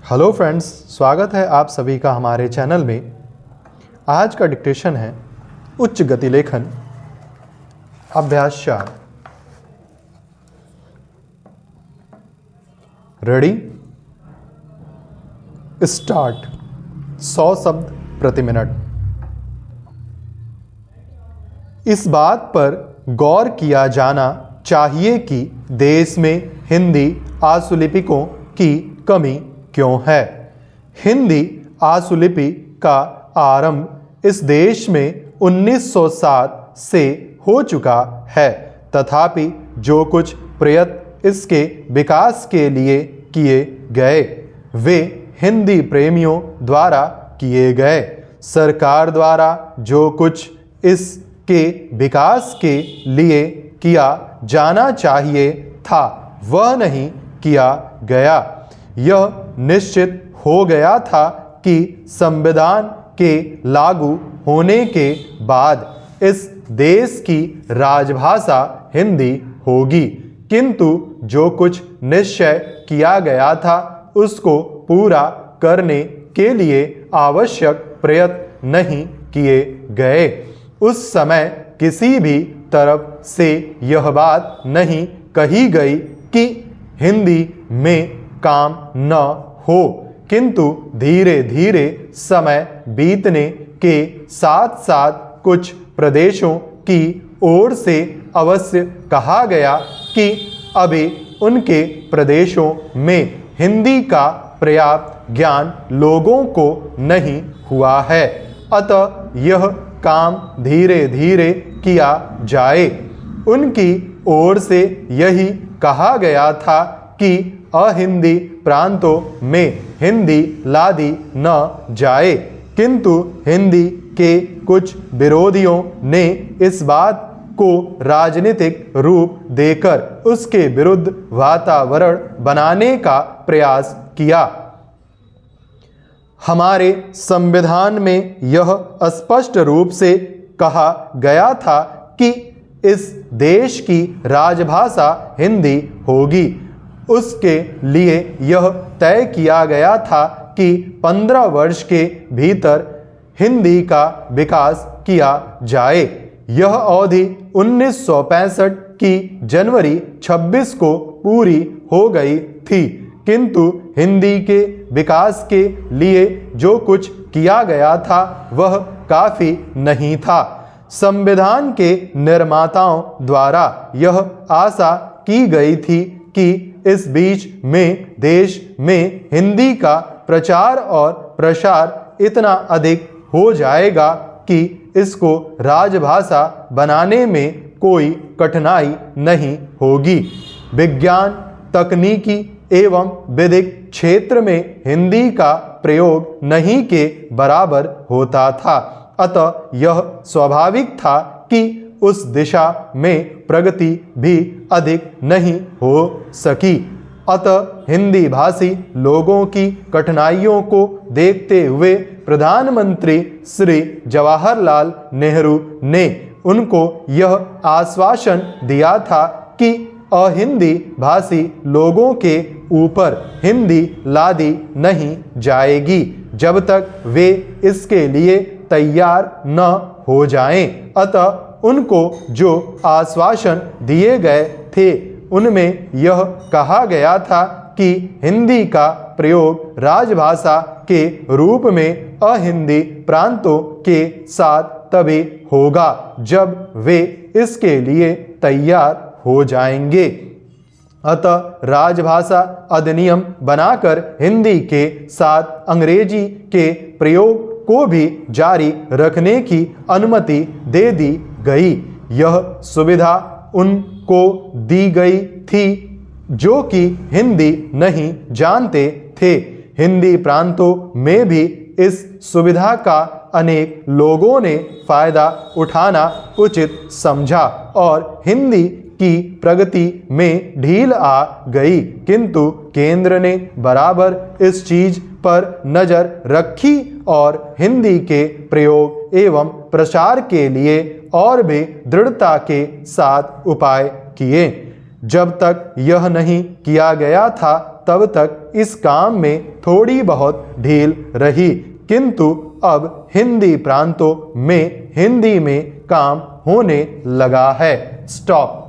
Hello friends, स्वागत है आप सभी का हमारे चैनल में। आज का डिक्टेशन है उच्च गति लेखन अभ्यास 4। Ready, start. 100 शब्द प्रति मिनट। इस बात पर गौर किया जाना चाहिए कि देश में हिंदी आशुलिपिकों की कमी क्यों है। हिंदी आशुलिपि का आरंभ इस देश में 1907 से हो चुका है, तथापि जो कुछ प्रयत्न इसके विकास के लिए किए गए वे हिंदी प्रेमियों द्वारा किए गए। सरकार द्वारा जो कुछ इसके विकास के लिए किया जाना चाहिए था वह नहीं किया गया। यह निश्चित हो गया था कि संविधान के लागू होने के बाद इस देश की राजभाषा हिंदी होगी, किंतु जो कुछ निश्चय किया गया था उसको पूरा करने के लिए आवश्यक प्रयत्न नहीं किए गए। उस समय किसी भी तरफ से यह बात नहीं कही गई कि हिंदी में काम न हो, किंतु धीरे धीरे समय बीतने के साथ साथ कुछ प्रदेशों की ओर से अवश्य कहा गया कि अभी उनके प्रदेशों में हिंदी का पर्याप्त ज्ञान लोगों को नहीं हुआ है, अतः यह काम धीरे धीरे किया जाए। उनकी ओर से यही कहा गया था कि अहिंदी प्रांतों में हिंदी लादी न जाए, किंतु हिंदी के कुछ विरोधियों ने इस बात को राजनीतिक रूप देकर उसके विरुद्ध वातावरण बनाने का प्रयास किया। हमारे संविधान में यह स्पष्ट रूप से कहा गया था कि इस देश की राजभाषा हिंदी होगी। उसके लिए यह तय किया गया था कि 15 वर्ष के भीतर हिंदी का विकास किया जाए। यह अवधि 1965 की जनवरी 26 को पूरी हो गई थी, किंतु हिंदी के विकास के लिए जो कुछ किया गया था वह काफ़ी नहीं था। संविधान के निर्माताओं द्वारा यह आशा की गई थी कि इस बीच में देश में हिंदी का प्रचार और प्रसार इतना अधिक हो जाएगा कि इसको राजभाषा बनाने में कोई कठिनाई नहीं होगी। विज्ञान, तकनीकी एवं विधिक क्षेत्र में हिंदी का प्रयोग नहीं के बराबर होता था, अतः यह स्वाभाविक था कि उस दिशा में प्रगति भी अधिक नहीं हो सकी। अतः हिंदी भाषी लोगों की कठिनाइयों को देखते हुए प्रधानमंत्री श्री जवाहरलाल नेहरू ने उनको यह आश्वासन दिया था कि अहिंदी भाषी लोगों के ऊपर हिंदी लादी नहीं जाएगी जब तक वे इसके लिए तैयार न हो जाएं। अतः उनको जो आश्वासन दिए गए थे उनमें यह कहा गया था कि हिंदी का प्रयोग राजभाषा के रूप में अहिंदी प्रांतों के साथ तभी होगा जब वे इसके लिए तैयार हो जाएंगे। अतः राजभाषा अधिनियम बनाकर हिंदी के साथ अंग्रेजी के प्रयोग को भी जारी रखने की अनुमति दे दी गई। यह सुविधा उनको दी गई थी जो कि हिंदी नहीं जानते थे। हिंदी प्रांतों में भी इस सुविधा का अनेक लोगों ने फायदा उठाना उचित समझा और हिंदी की प्रगति में ढील आ गई, किंतु केंद्र ने बराबर इस चीज पर नजर रखी और हिंदी के प्रयोग एवं प्रसार के लिए और भी दृढ़ता के साथ उपाय किए। जब तक यह नहीं किया गया था तब तक इस काम में थोड़ी बहुत ढील रही, किंतु अब हिंदी प्रांतों में हिंदी में काम होने लगा है। स्टॉप।